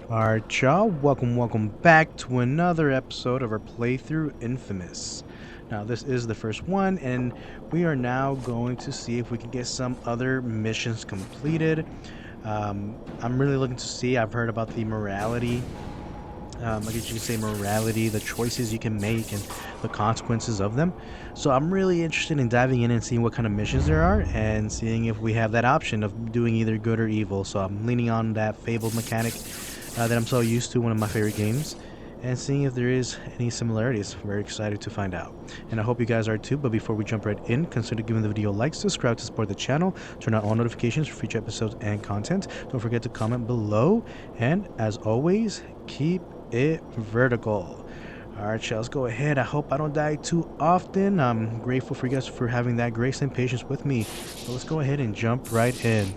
Alright, y'all, welcome back to another episode of our playthrough inFamous. Now, this is the first one, and we are now going to see if we can get some other missions completed. I'm really looking to see, I've heard about the morality, I guess you can say morality, the choices you can make, and the consequences of them. So I'm really interested in diving in and seeing what kind of missions there are, and seeing if we have that option of doing either good or evil. So I'm leaning on that fabled mechanic that I'm so used to, one of my favorite games, and seeing if there is any similarities. Very excited to find out, and I hope you guys are too. But before we jump right in, consider giving the video a like, subscribe to support the channel, turn on all notifications for future episodes and content. Don't forget to comment below, and as always, keep it vertical. Alright, let's go ahead. I hope I don't die too often. I'm grateful for you guys for having that grace and patience with me. So let's go ahead and jump right in.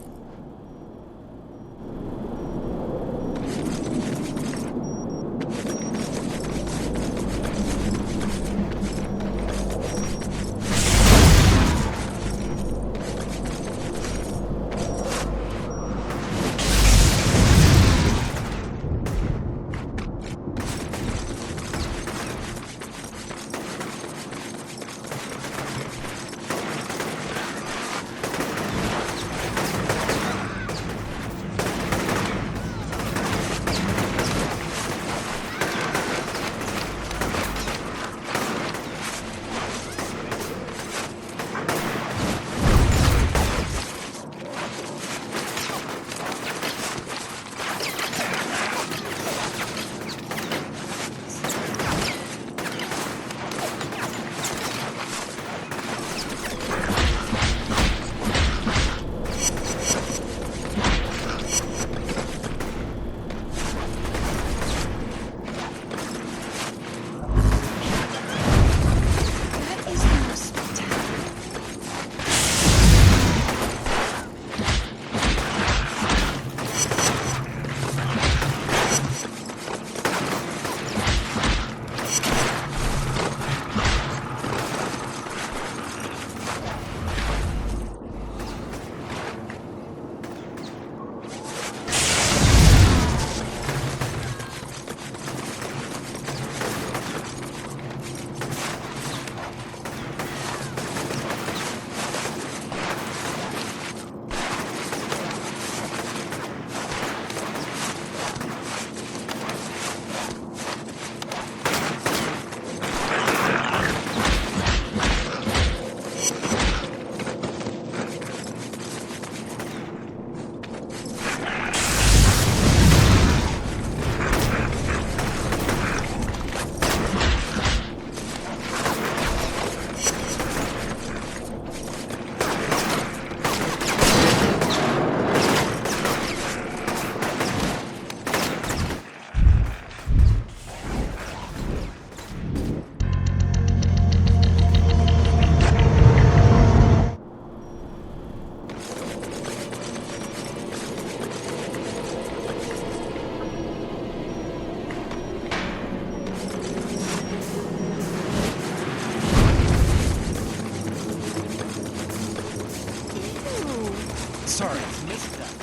Sorry, missed that.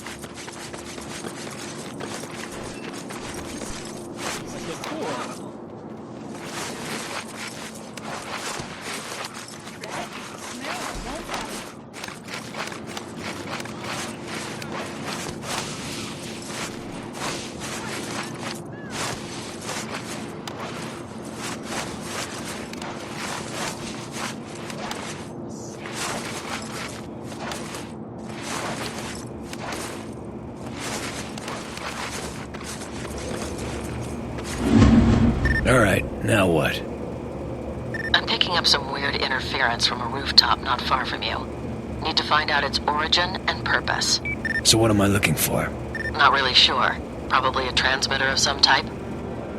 It's like a cool. Alright, now what? I'm picking up some weird interference from a rooftop not far from you. Need to find out its origin and purpose. So what am I looking for? Not really sure. Probably a transmitter of some type.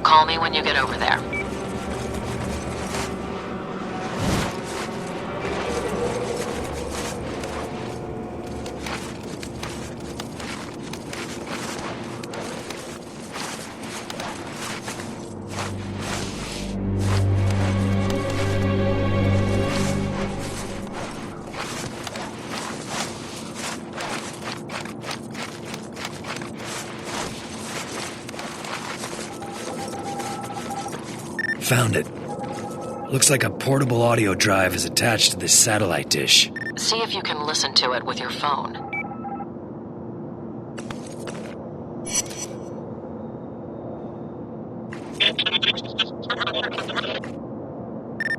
Call me when you get over there. Found it. Looks like a portable audio drive is attached to this satellite dish. See if you can listen to it with your phone.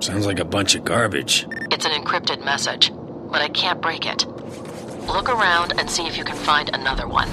Sounds like a bunch of garbage. It's an encrypted message, but I can't break it. Look around and see if you can find another one.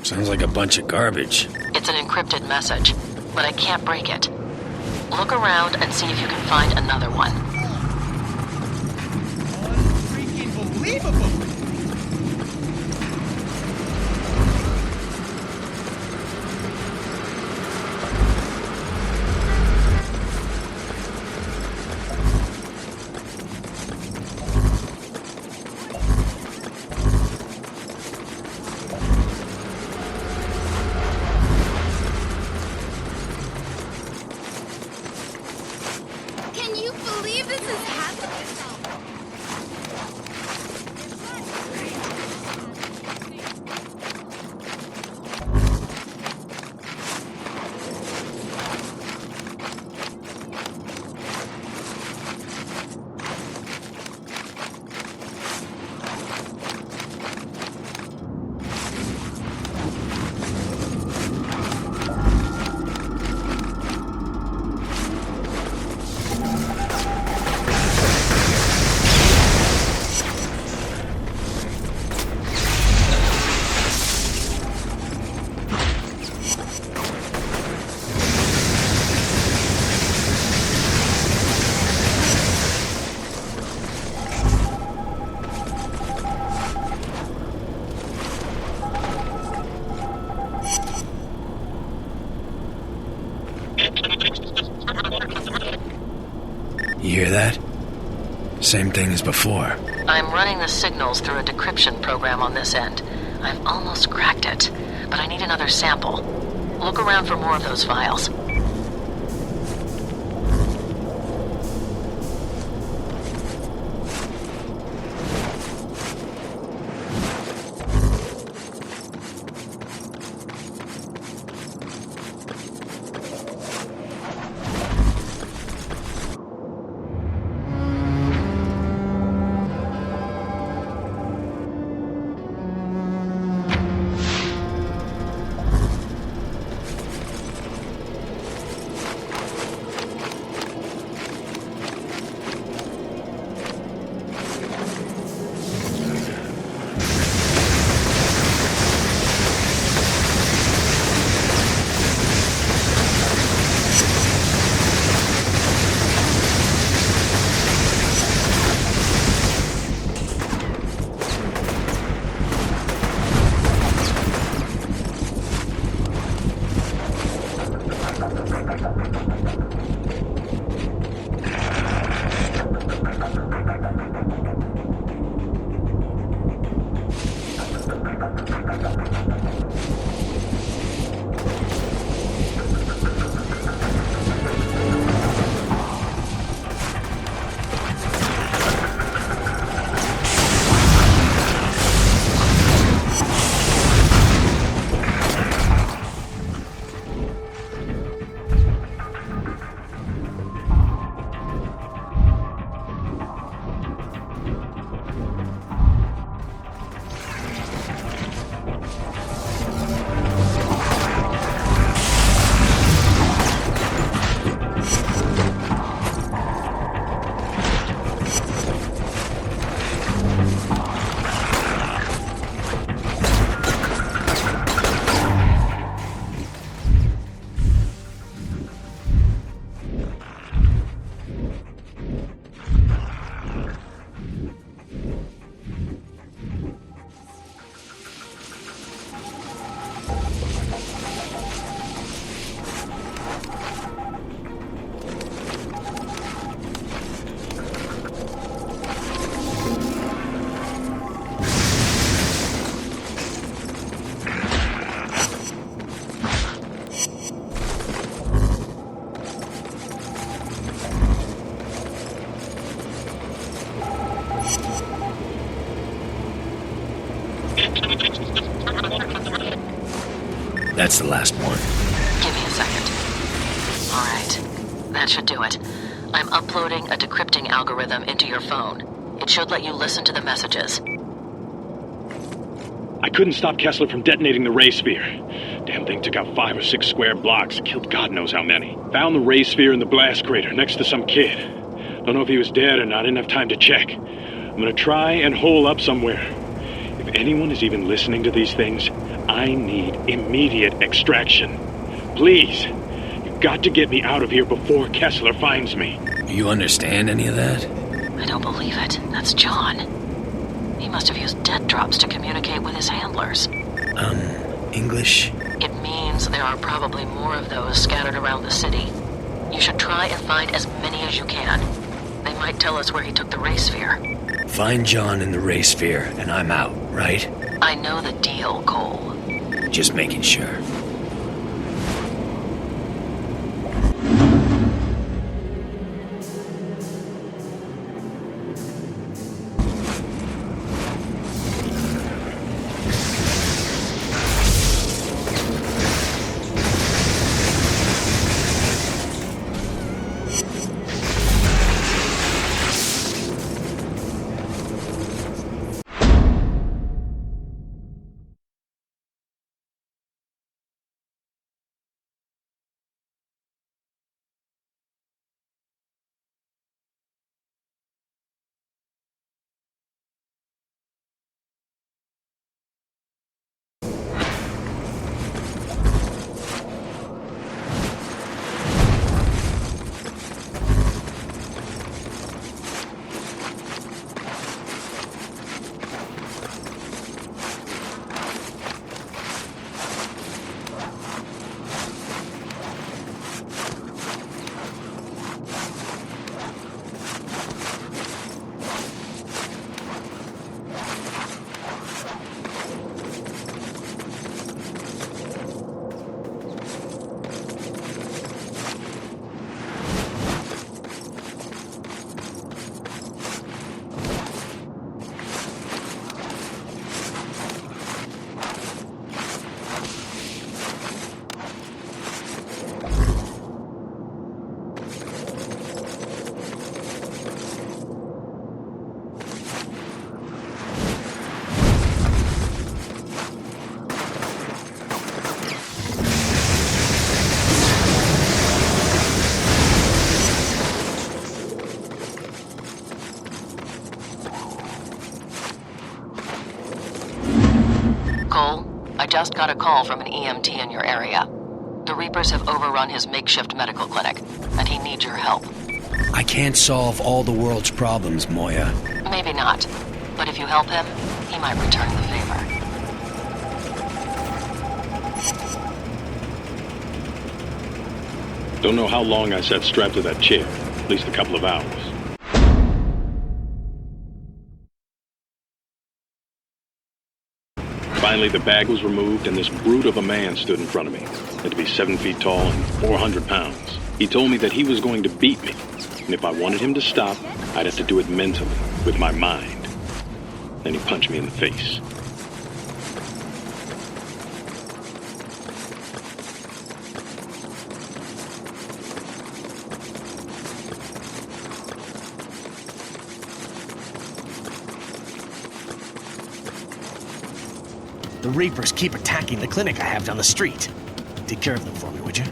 Sounds like a bunch of garbage. It's an encrypted message, but I can't break it. Look around and see if you can find another one. Unfreaking believable! Can you believe this is happening? hear that? Same thing as before. I'm running the signals through a decryption program on this end. I've almost cracked it, but I need another sample. Look around for more of those files. That's the last one. Give me a second. Alright, that should do it. I'm uploading a decrypting algorithm into your phone. It should let you listen to the messages. I couldn't stop Kessler from detonating the ray sphere. Damn thing took out 5 or 6 square blocks, killed God knows how many. Found the ray sphere in the blast crater next to some kid. Don't know if he was dead or not, didn't have time to check. I'm gonna try and hole up somewhere. If anyone is even listening to these things, I need immediate extraction. Please, you've got to get me out of here before Kessler finds me. You understand any of that? I don't believe it. That's John. He must have used dead drops to communicate with his handlers. English? It means there are probably more of those scattered around the city. You should try and find as many as you can. They might tell us where he took the ray sphere. Find John in the ray sphere, and I'm out, right? I know the deal, Cole. Just making sure. just got a call from an EMT in your area. The Reapers have overrun his makeshift medical clinic, and he needs your help. I can't solve all the world's problems, Moya. Maybe not, but if you help him, he might return the favor. Don't know how long I sat strapped to that chair. At least a couple of hours. Finally, the bag was removed, and this brute of a man stood in front of me. Had to be 7 feet tall and 400 pounds. He told me that he was going to beat me, and if I wanted him to stop, I'd have to do it mentally, with my mind. Then he punched me in the face. The Reapers keep attacking the clinic I have down the street. Take care of them for me, would you?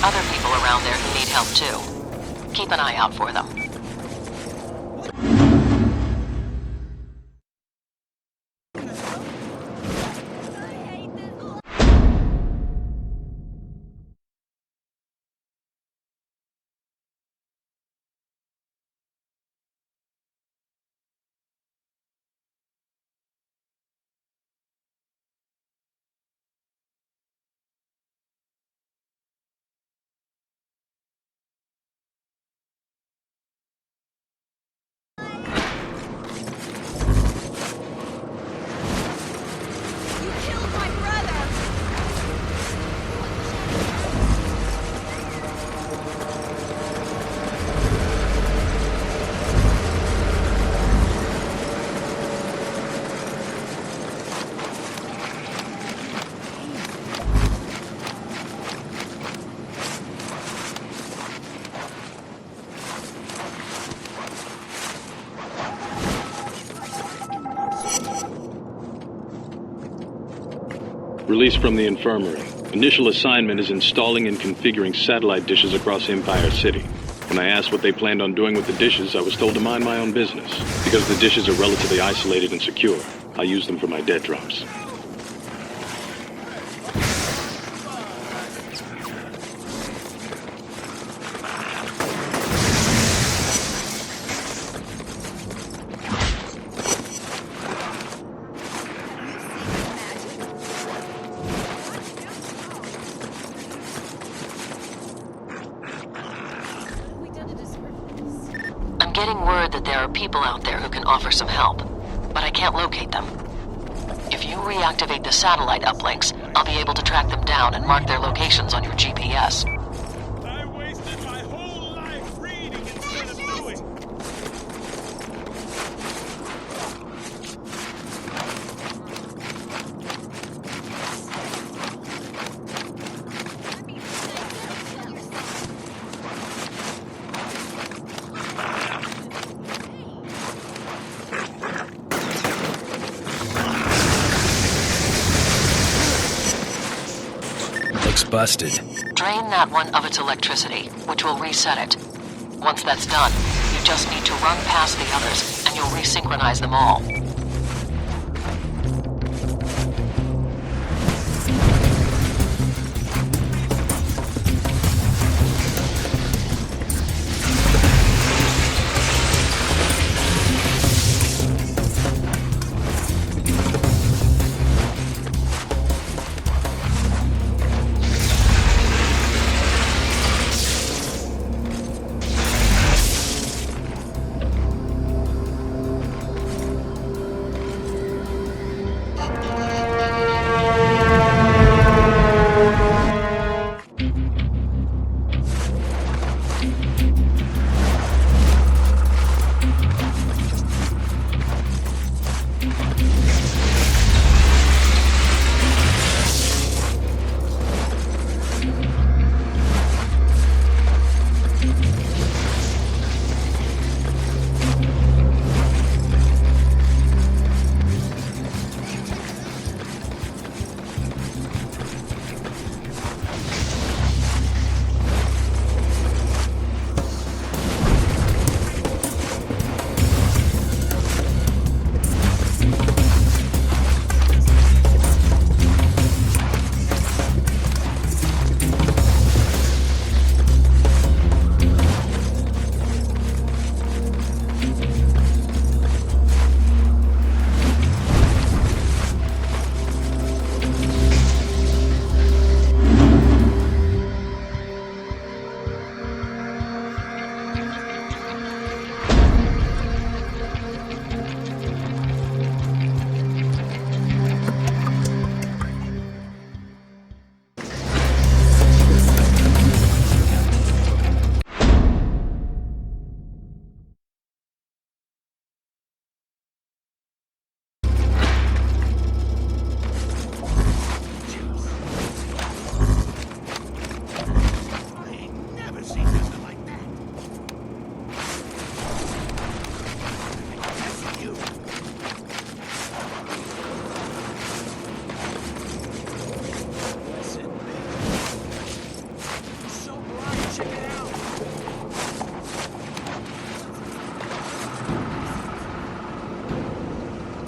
Other people around there who need help too. Keep an eye out for them. Released from the infirmary. Initial assignment is installing and configuring satellite dishes across Empire City. When I asked what they planned on doing with the dishes, I was told to mind my own business. Because the dishes are relatively isolated and secure, I use them for my dead drops. I'm getting word that there are people out there who can offer some help, but I can't locate them. If you reactivate the satellite uplinks, I'll be able to track them down and mark their locations on your GPS. I wasted my whole life reading instead of doing. Looks busted. Drain that one of its electricity, which will reset it. Once that's done, you just need to run past the others, and you'll resynchronize them all.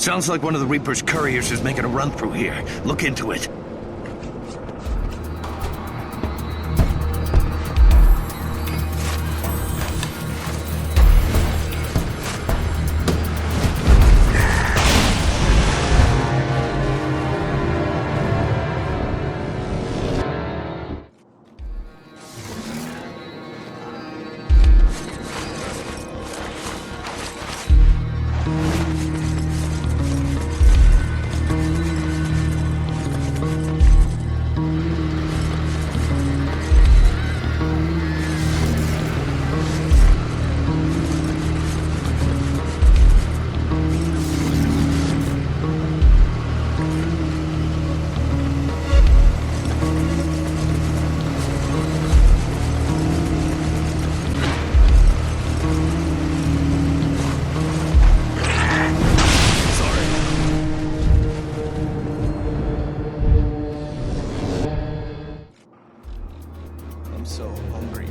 Sounds like one of the Reaper's couriers is making a run through here. Look into it. I'm so hungry.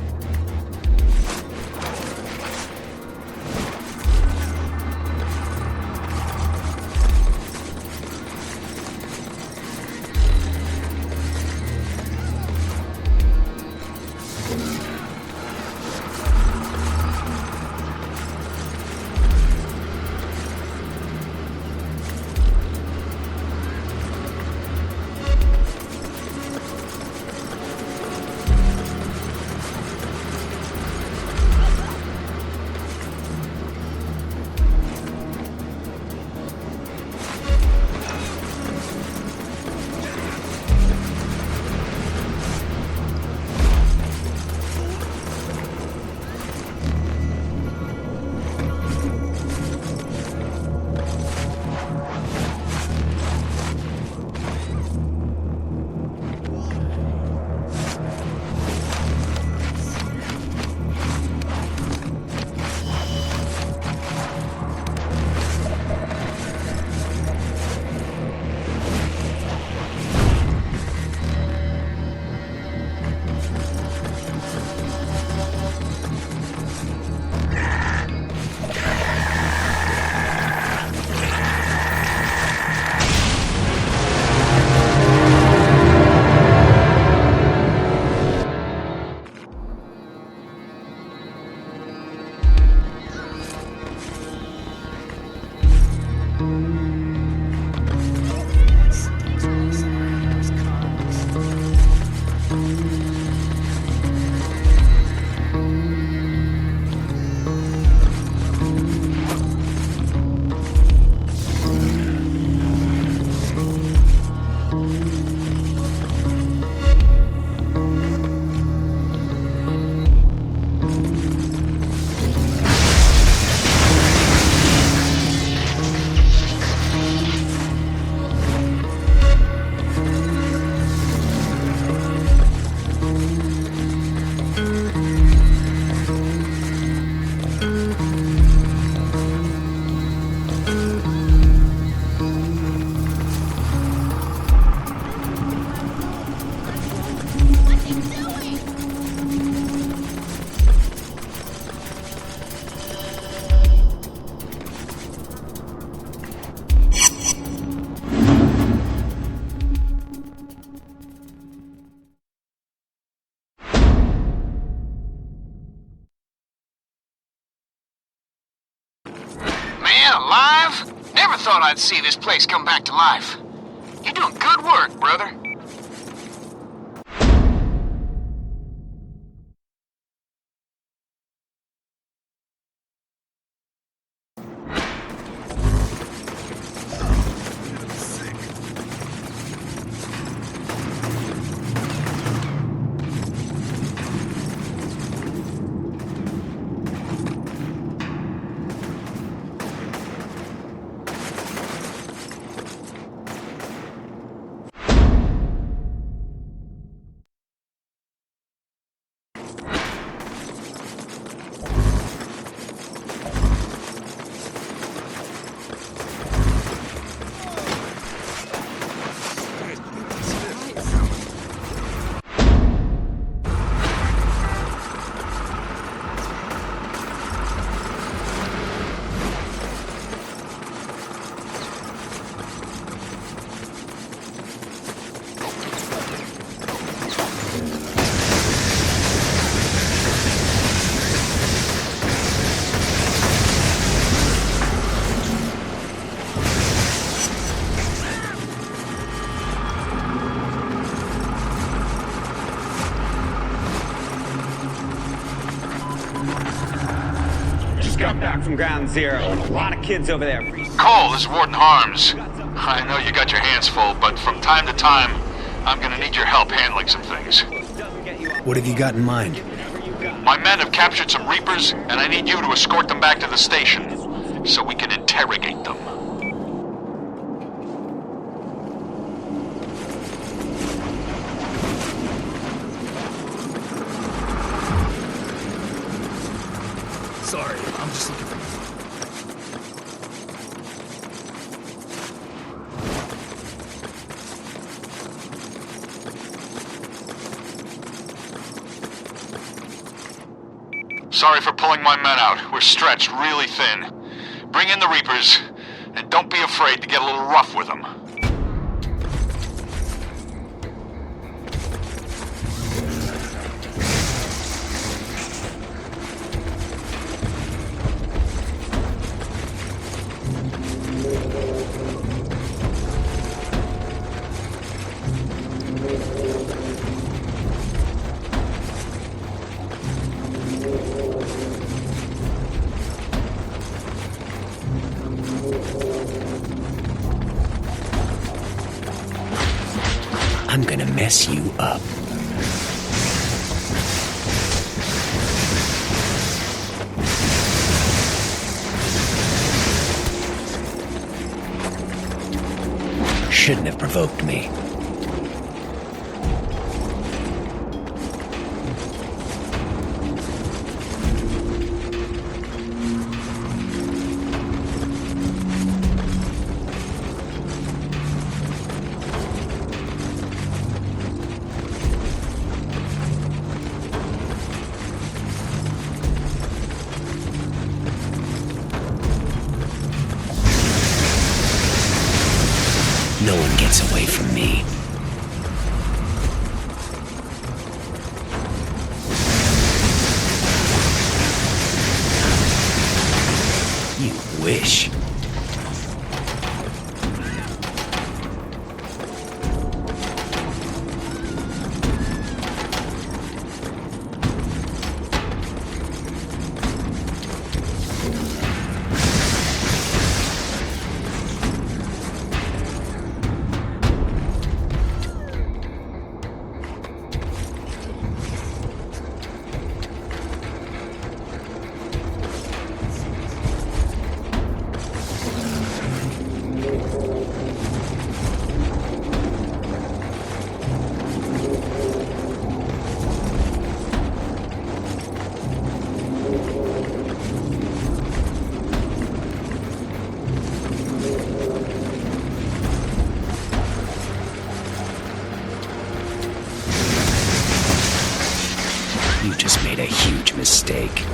Man, alive? Never thought I'd see this place come back to life. You're doing good work, brother. back from ground zero. A lot of kids over there. Cole, this is Warden Harms. I know you got your hands full, but from time to time, I'm gonna need your help handling some things. What have you got in mind? My men have captured some Reapers, and I need you to escort them back to the station, so we can interrogate them. Sorry, I'm just looking for... Sorry for pulling my men out. We're stretched really thin. Bring in the Reapers, and don't be afraid to get a little rough with them. I'm gonna mess you up. Shouldn't have provoked me. No one gets away from me. You wish. You just made a huge mistake.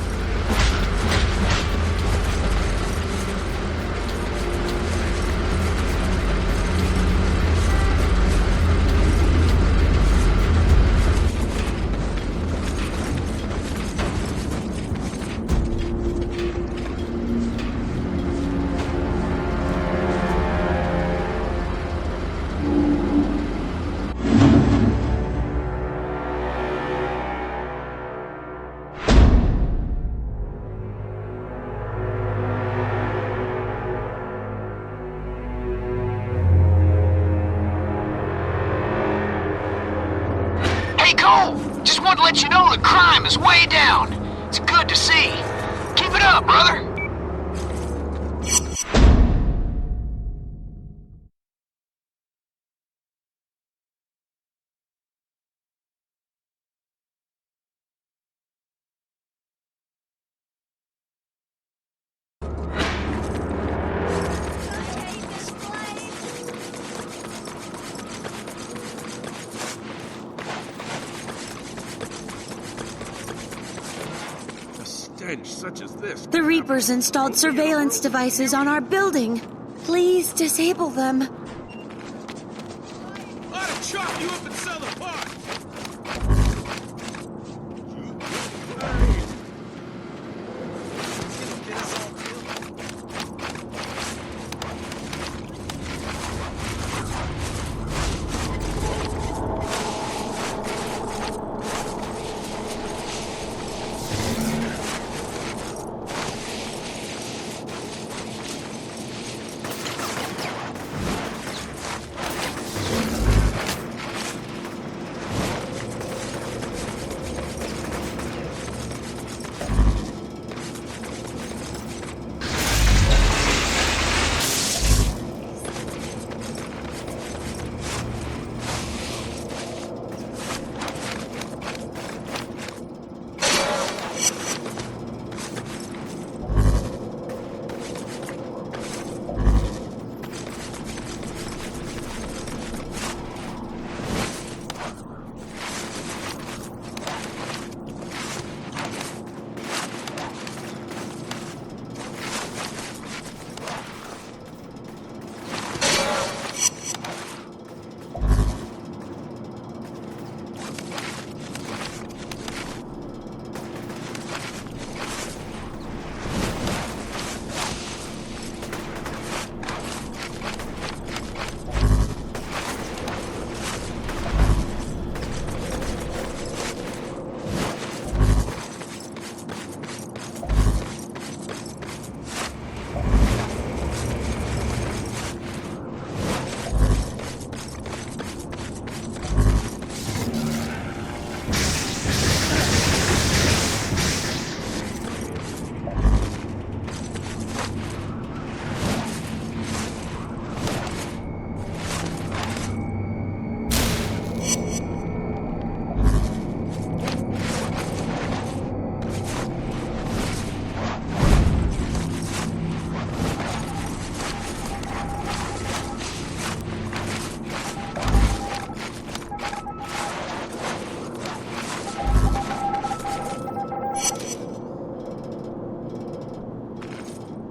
Hey, Cole! Just wanted to let you know the crime is way down. It's good to see. Keep it up, brother. A stench such as this. The Reapers installed surveillance devices on our building. Please disable them. Ought to chop you up and sell the pot.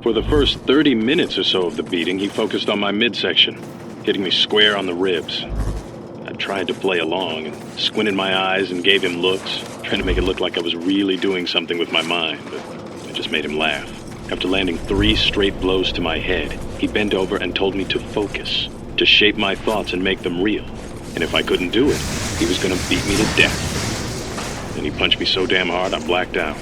For the first 30 minutes or so of the beating, he focused on my midsection, hitting me square on the ribs. I tried to play along and squinted my eyes and gave him looks, trying to make it look like I was really doing something with my mind, but I just made him laugh. After landing 3 straight blows to my head, he bent over and told me to focus, to shape my thoughts and make them real. And if I couldn't do it, he was gonna beat me to death. Then he punched me so damn hard I blacked out.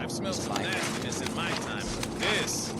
I've smelled some nastiness in my time. This.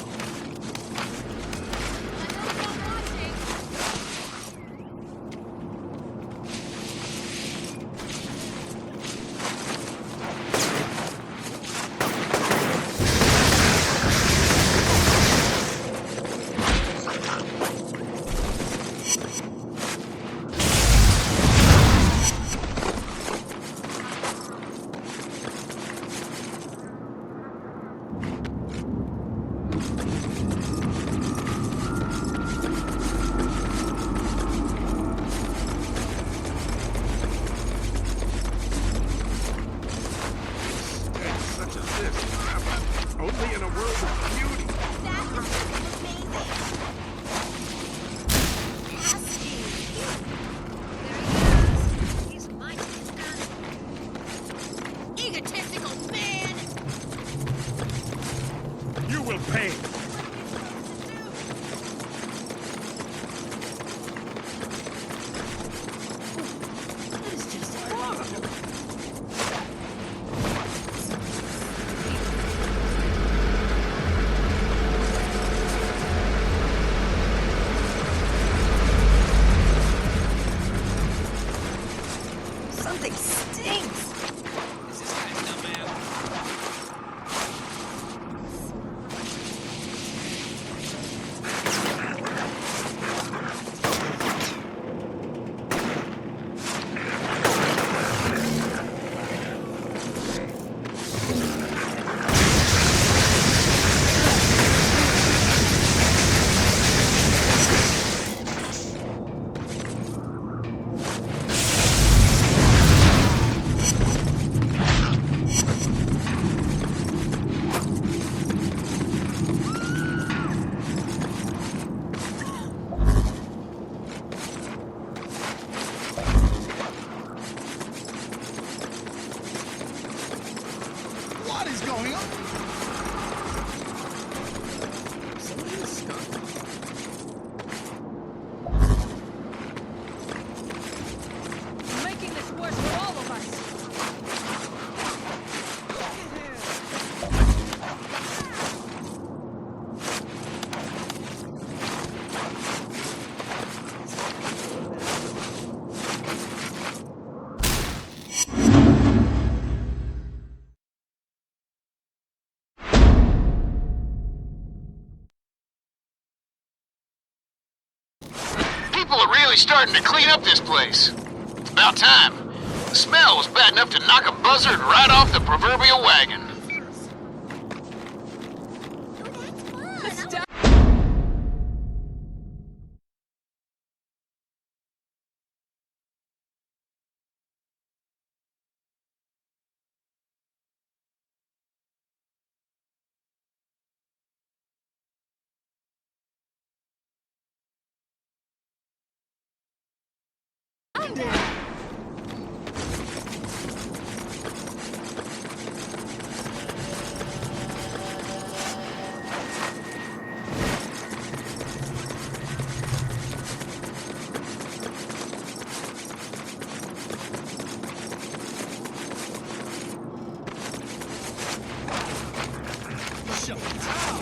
Only in a world of beauty. Egotistical man! You will pay. That is just horrible. Something stinks. Is this guy's dumb man? What is going on? Somebody was skunk. You're making this worse for all of us. People are really starting to clean up this place. It's about time. The smell was bad enough to knock a buzzard right off the proverbial wagon.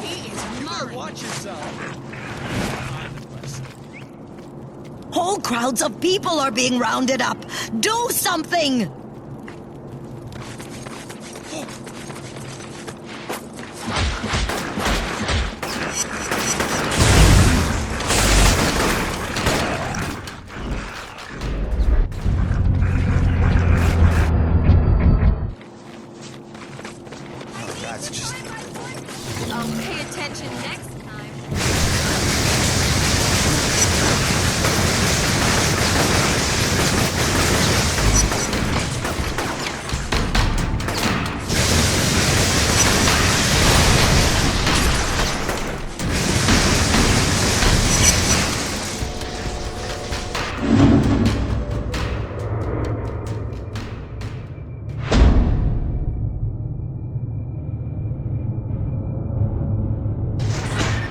He is mine. Watch yourself. Whole crowds of people are being rounded up. Do something! That's just... I'll pay attention next time.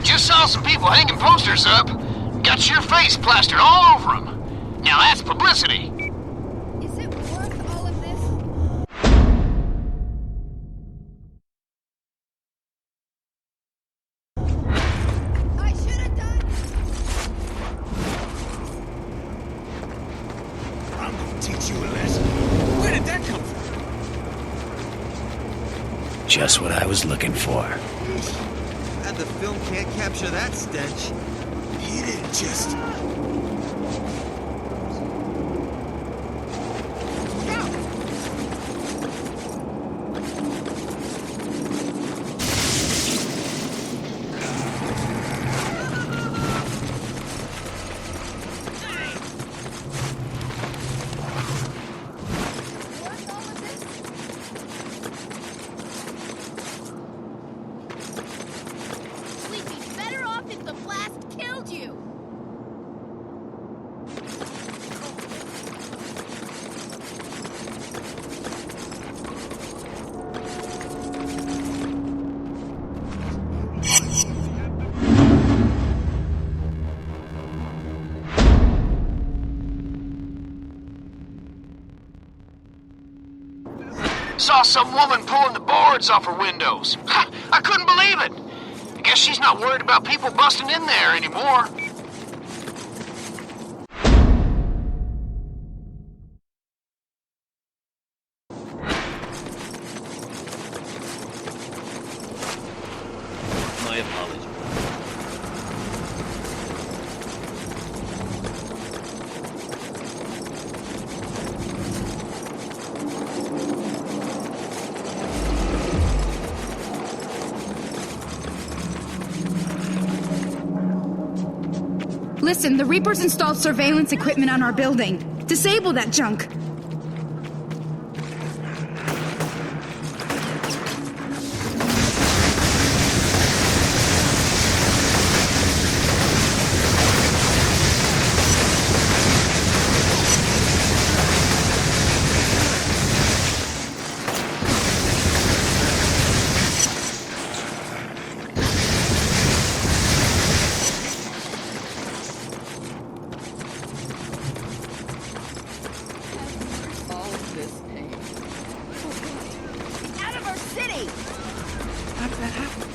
Just saw some people hanging posters up. Got your face plastered all over them. Now that's publicity. Just what I was looking for. And the film can't capture that stench. He didn't just... We'd be better off if the blast killed you. Saw some woman pulling the boards off her windows. I couldn't believe it. I guess she's not worried about people busting in there anymore. My apologies. Listen, the Reapers installed surveillance equipment on our building. Disable that junk. Out of our city! How did that happen?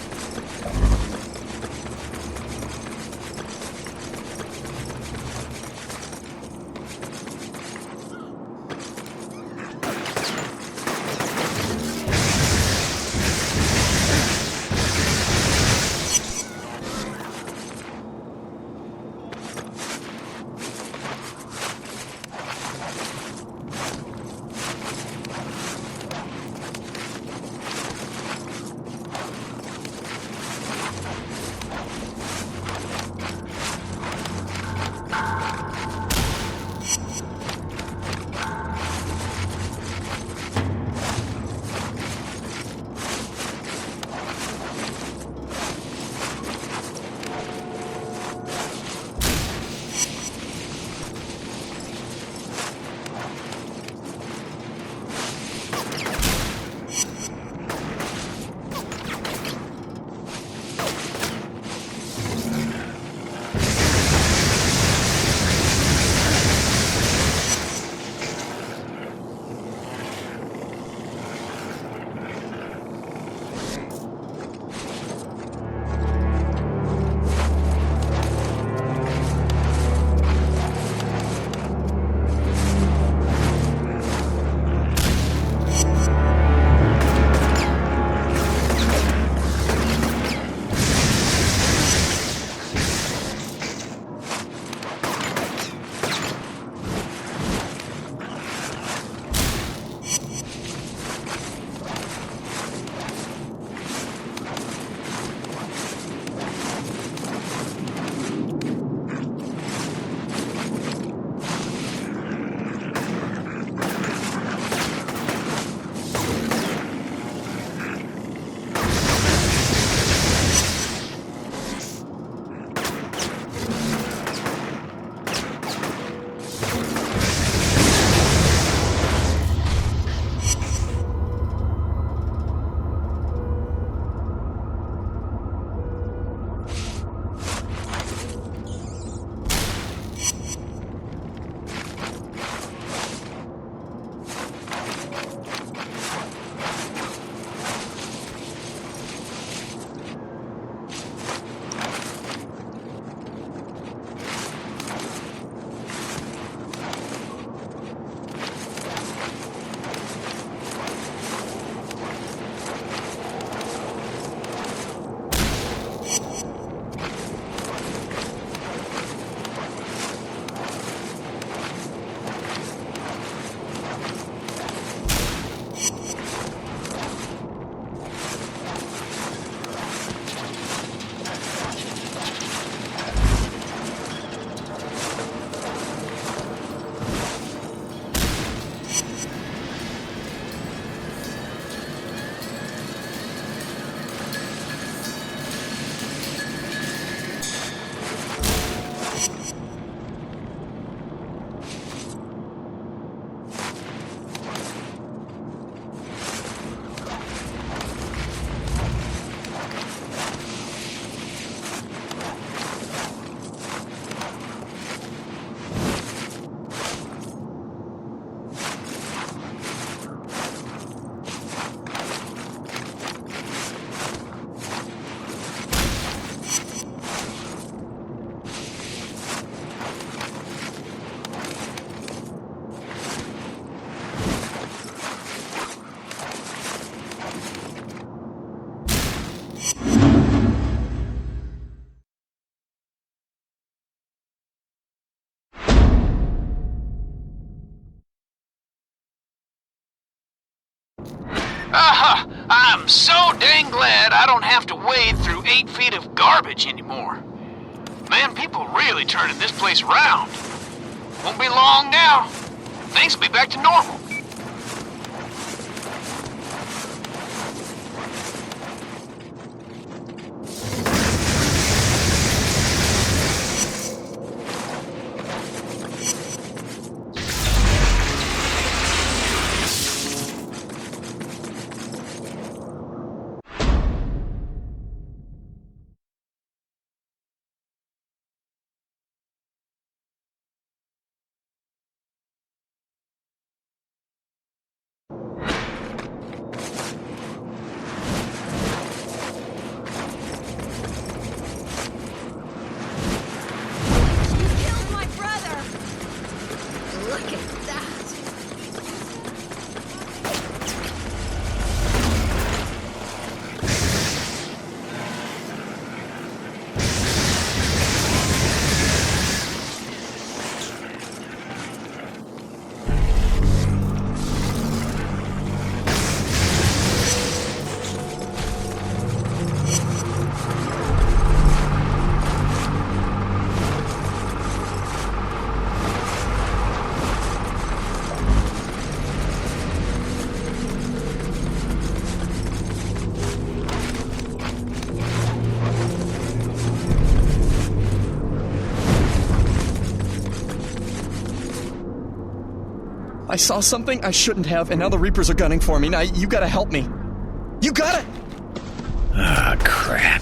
I'm so dang glad I don't have to wade through 8 feet of garbage anymore. Man, people really turning this place around. Won't be long now. Things will be back to normal. I saw something I shouldn't have, and now the Reapers are gunning for me. Now, you gotta help me. You gotta... Ah, crap.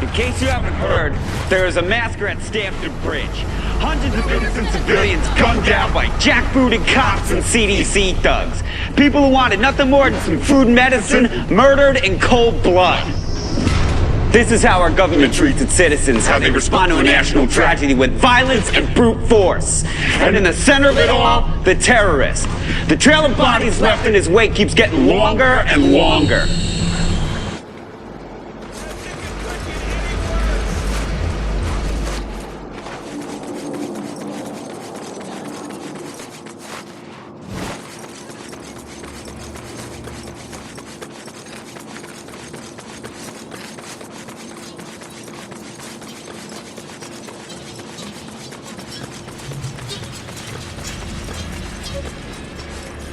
In case you haven't heard, there is a massacre at Stamford Bridge. Hundreds of innocent civilians gunned down by jackbooted cops and CDC thugs. People who wanted nothing more than some food and medicine, murdered in cold blood. This is how our government treats its citizens, how they respond to a national tragedy with violence and brute force. And in the center of it all, the terrorist. The trail of bodies left in his wake keeps getting longer and longer.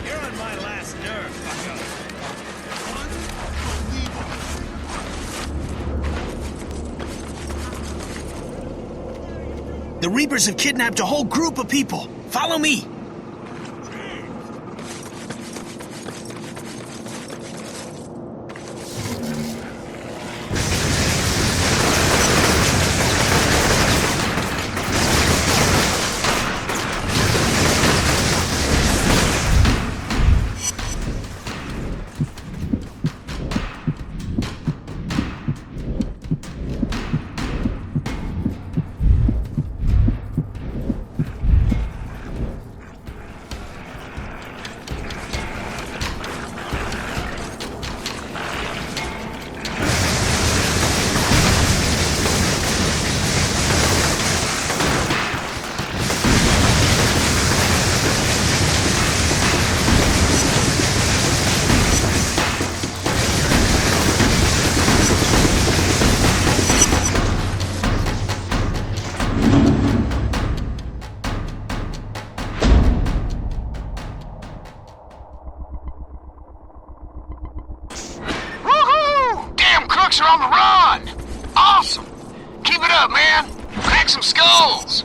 You're on my last nerve, bucko. The Reapers have kidnapped a whole group of people. Follow me. crooks are on the run! Awesome! Keep it up, man! Crack some skulls!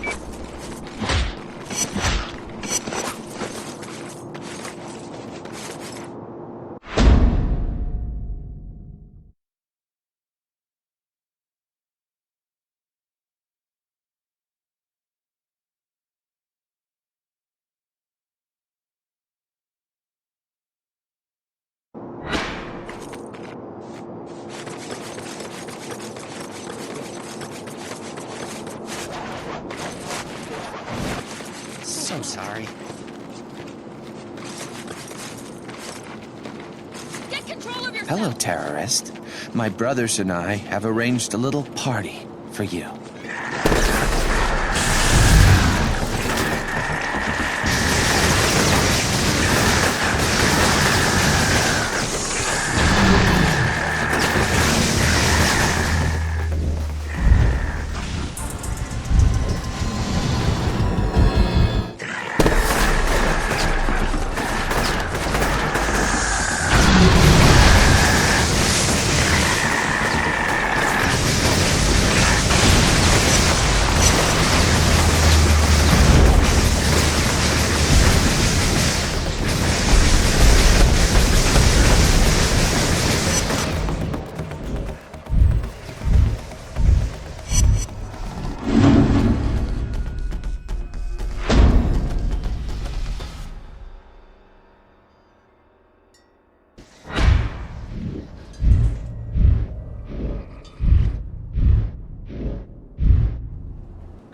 So sorry. Get control of yourself! Hello, terrorist. My brothers and I have arranged a little party for you.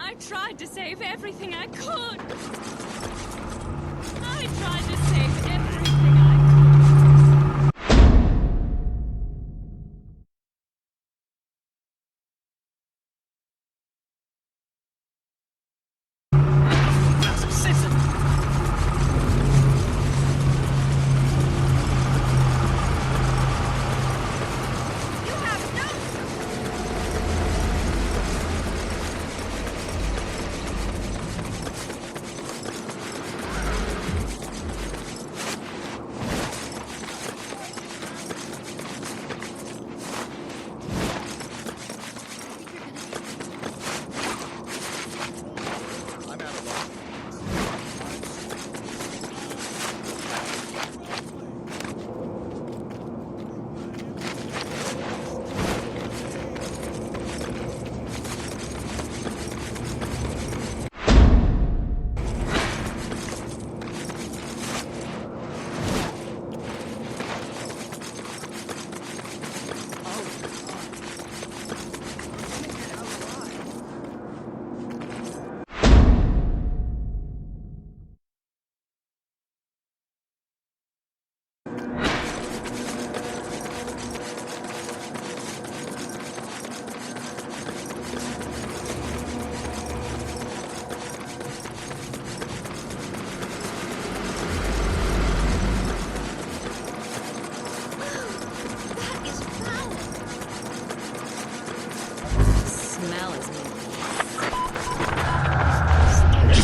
I tried to save everything I could. I tried to save everything I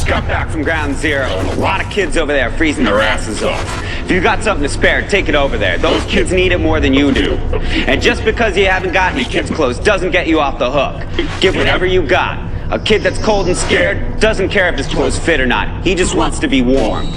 Just got back from ground zero. A lot of kids over there freezing their asses off. If you got something to spare, take it over there. Those kids need it more than you do. And just because you haven't got any kids' clothes doesn't get you off the hook. Give whatever you got. A kid that's cold and scared doesn't care if his clothes fit or not. He just wants to be warm.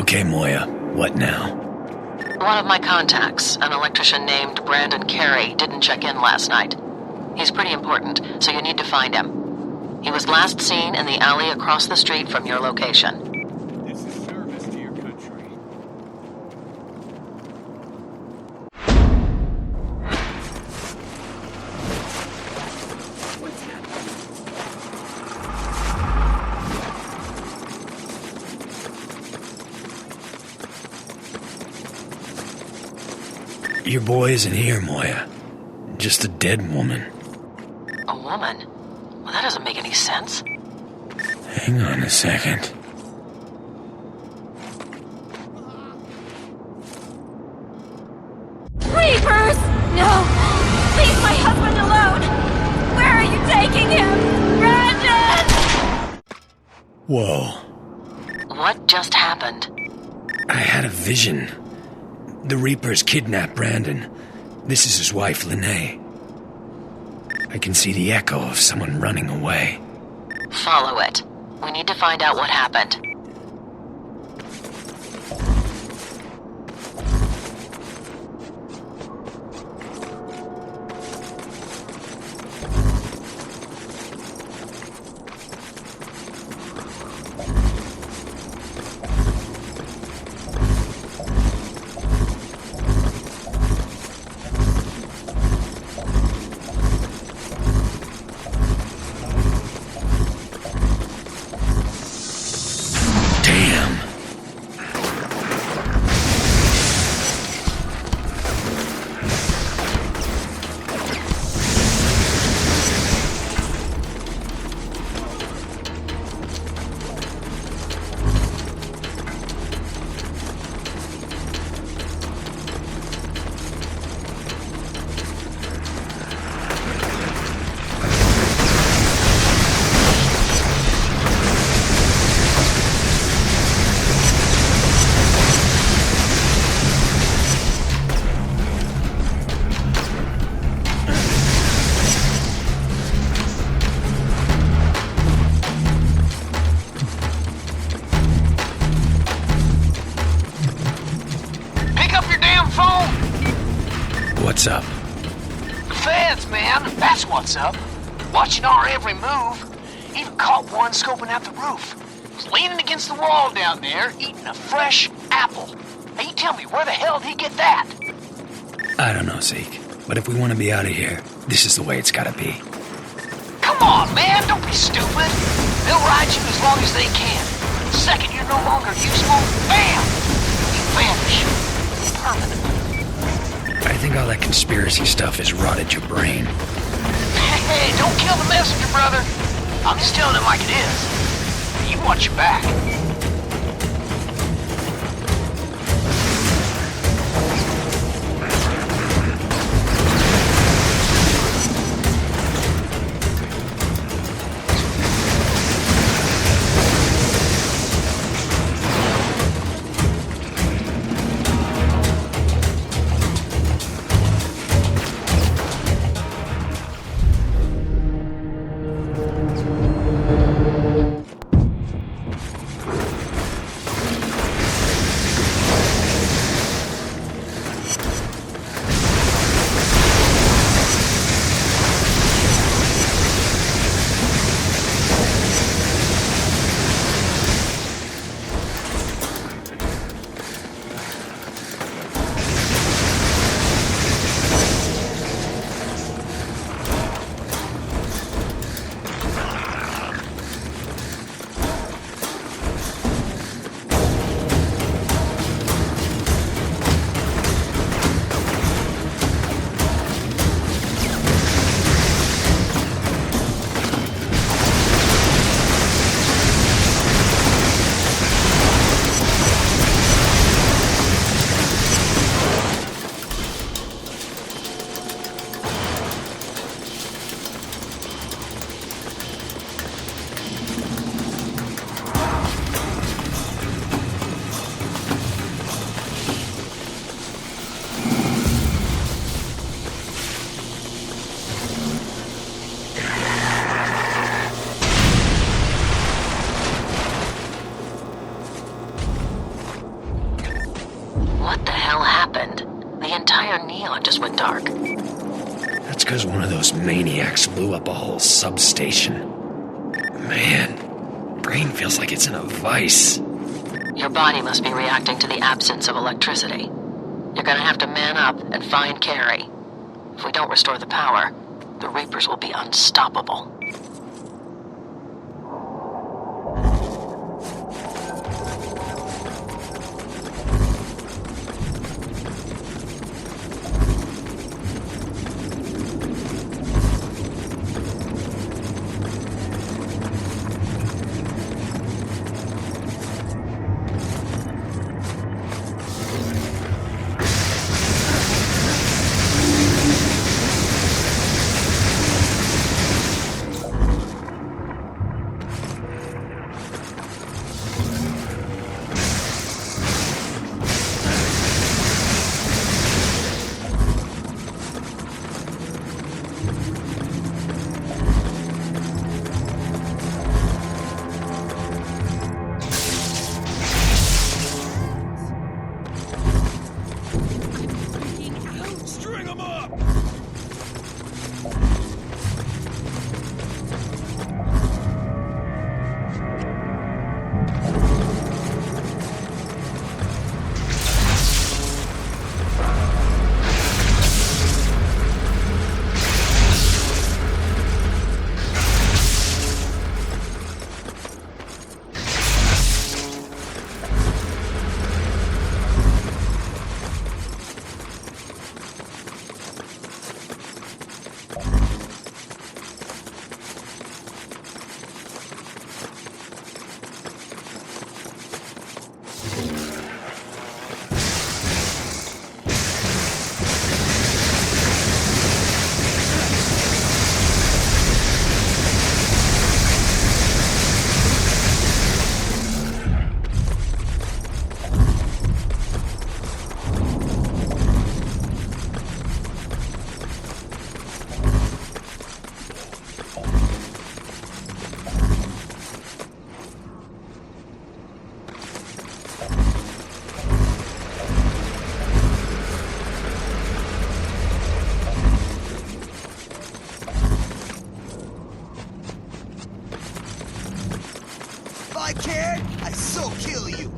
Okay, Moya. What now? One of my contacts, an electrician named Brandon Carey, didn't check in last night. He's pretty important, so you need to find him. He was last seen in the alley across the street from your location. It's a service to your country. What's happening? Your boy isn't here, Moya. Just a dead woman. A woman? Well, that doesn't make any sense. Hang on a second. Reapers! No! Leave my husband alone! Where are you taking him? Brandon! Whoa. What just happened? I had a vision. The Reapers kidnapped Brandon. This is his wife, Lene. I can see the echo of someone running away. Follow it. We need to find out what happened. What's up? Feds, man. That's what's up. Watching our every move. Even caught one scoping out the roof. Was leaning against the wall down there, eating a fresh apple. Now you tell me, where the hell did he get that? I don't know, Zeke. But if we want to be out of here, this is the way it's gotta be. Come on, man. Don't be stupid. They'll ride you as long as they can. The second you're no longer useful, bam! You vanish. Permanently. I think all that conspiracy stuff has rotted your brain. Hey, don't kill the messenger, brother. I'm just telling it like it is. You watch your back. because one of those maniacs blew up a whole substation. Man, brain feels like it's in a vice. Your body must be reacting to the absence of electricity. You're gonna have to man up and find Carrie. If we don't restore the power, the Reapers will be unstoppable. I cared, I'd so kill you.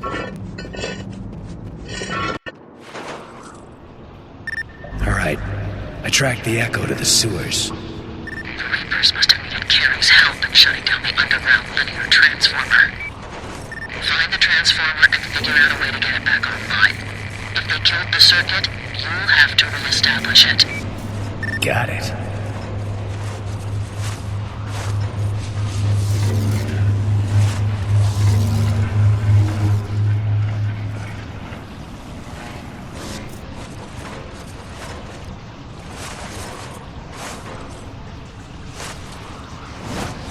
Alright, I tracked the Echo to the sewers. The Reapers must have needed Carrie's help in shutting down the underground linear transformer. Find the transformer and figure out a way to get it back online. If they killed the circuit, you'll have to reestablish it. Got it.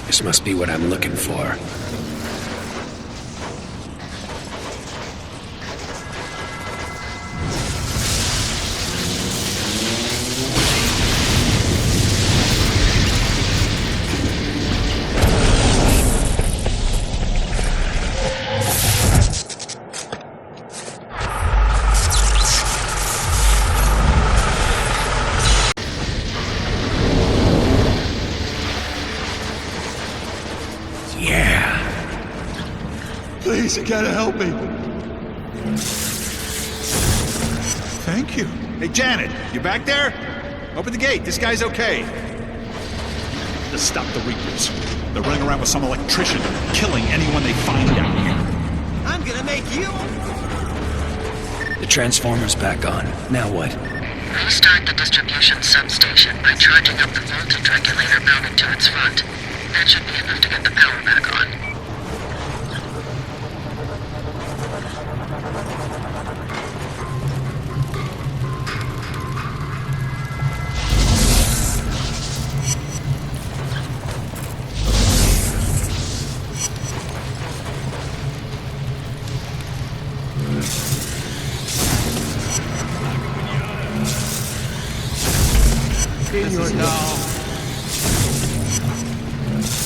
This must be what I'm looking for. Please, you gotta help me. Thank you. Hey, Janet, you back there? Open the gate. This guy's okay. To stop the Reapers. They're running around with some electrician, killing anyone they find down here. I'm gonna make you. The transformer's back on. Now what? Restart the distribution substation by charging up the voltage regulator mounted to its front. That should be enough to get the power back on.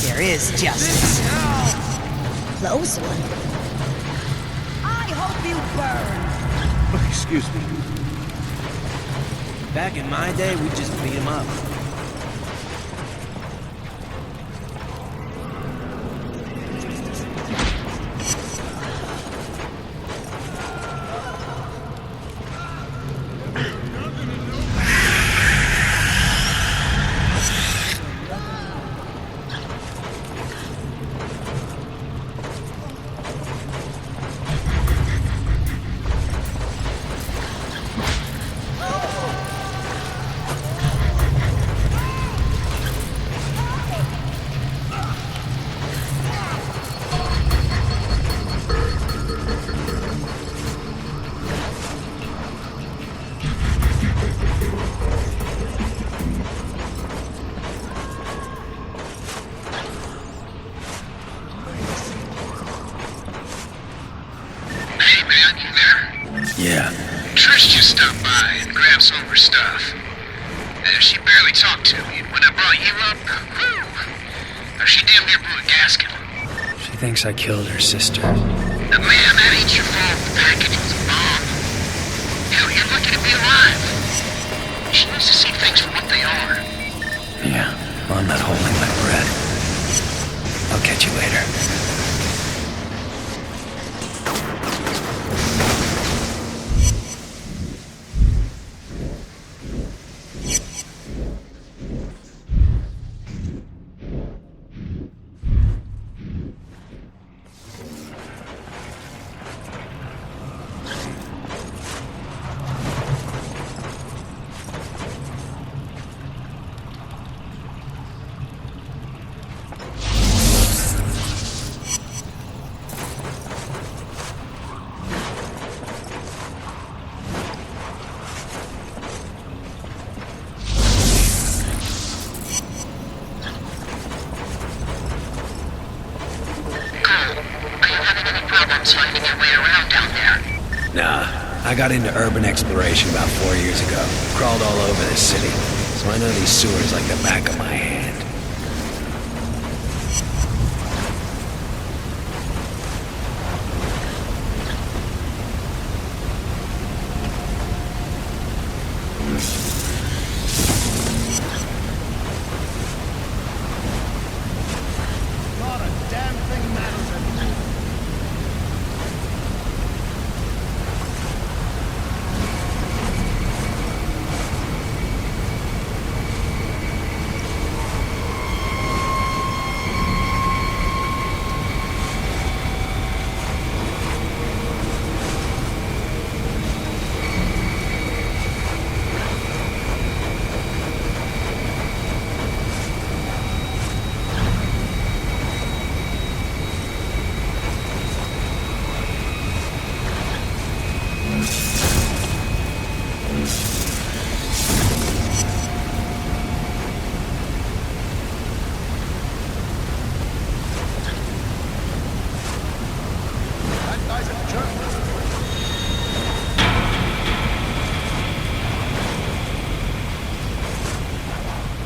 There is justice. Close one. I hope you burn. Excuse me. Back in my day, we just beat him up. She barely talked to me, and when I brought you up, whew, she damn near blew a gasket. She thinks I killed her sister. Man, that ain't your fault. The package was a bomb. Hell, you're lucky to be alive. She needs to see things for what they are. Yeah, well, I'm not holding my breath. I'll catch you later. Finding your way around down there. Nah, I got into urban exploration about 4 years ago. Crawled all over this city, so I know these sewers like the back of my hand. Not a damn thing matters anymore.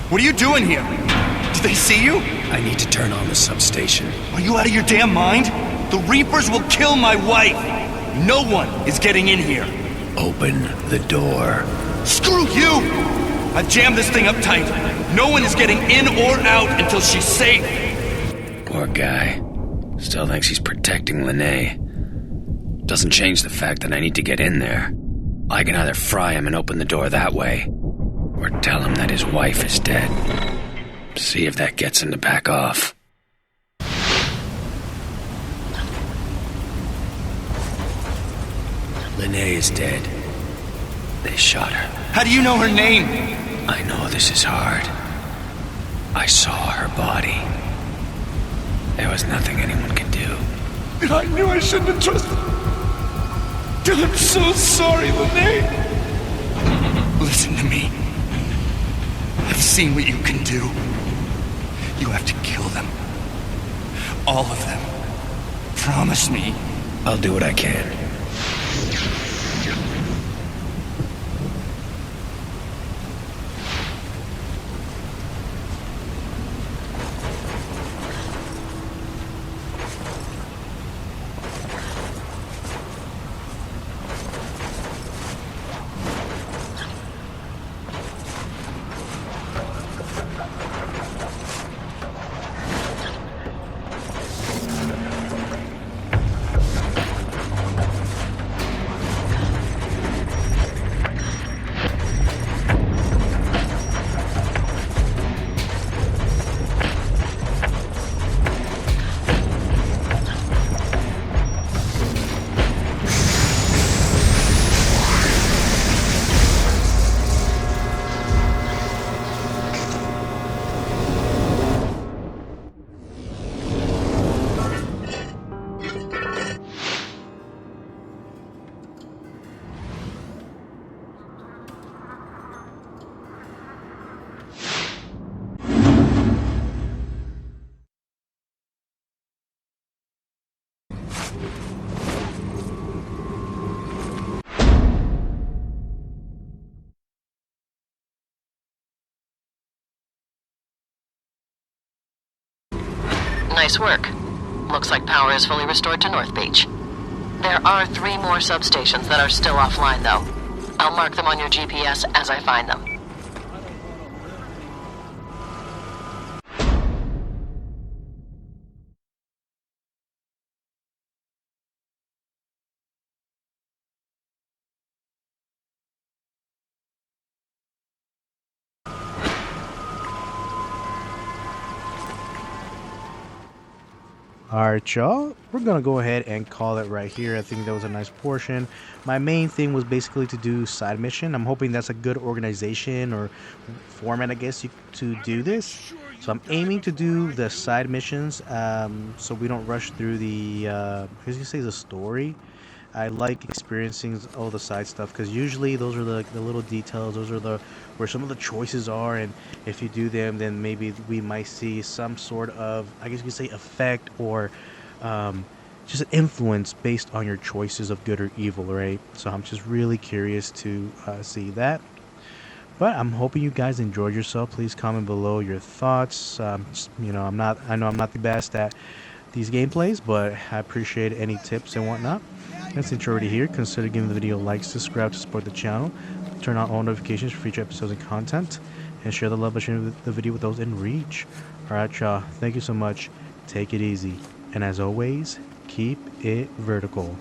What are you doing here? Did they see you? I need to turn on the substation. Are you out of your damn mind? The Reapers will kill my wife. No one is getting in here. Open the door. Screw you! I've jammed this thing up tight. No one is getting in or out until she's safe. Poor guy. Still thinks he's protecting Lene. Doesn't change the fact that I need to get in there. I can either fry him and open the door that way, or tell him that his wife is dead. See if that gets him to back off. Lene is dead. They shot her. How do you know her name? I know this is hard. I saw her body. There was nothing anyone could do. I knew I shouldn't have trusted. I'm so sorry, Lene. Listen to me. I've seen what you can do. You have to kill them. All of them. Promise me. I'll do what I can. Nice work. Looks like power is fully restored to North Beach. There are 3 more substations that are still offline, though. I'll mark them on your GPS as I find them. Alright, y'all, we're gonna go ahead and call it right here. I think that was a nice portion. My main thing was basically to do side mission. I'm hoping that's a good organization or format, I guess, to do this. So I'm aiming to do the side missions, so we don't rush through the, as you say, the story. I like experiencing all the side stuff because usually those are the little details. Those are the where some of the choices are, and if you do them, then maybe we might see some sort of, I guess you could say, effect or just an influence based on your choices of good or evil, right? So I'm just really curious to see that. But I'm hoping you guys enjoyed yourself. Please comment below your thoughts. You know, I know I'm not the best at these gameplays, but I appreciate any tips and whatnot. And since you're already here, consider giving the video a like, subscribe to support the channel, turn on all notifications for future episodes and content, and share the love by sharing the video with those in reach. Alright, y'all. Thank you so much. Take it easy. And as always, keep it vertical.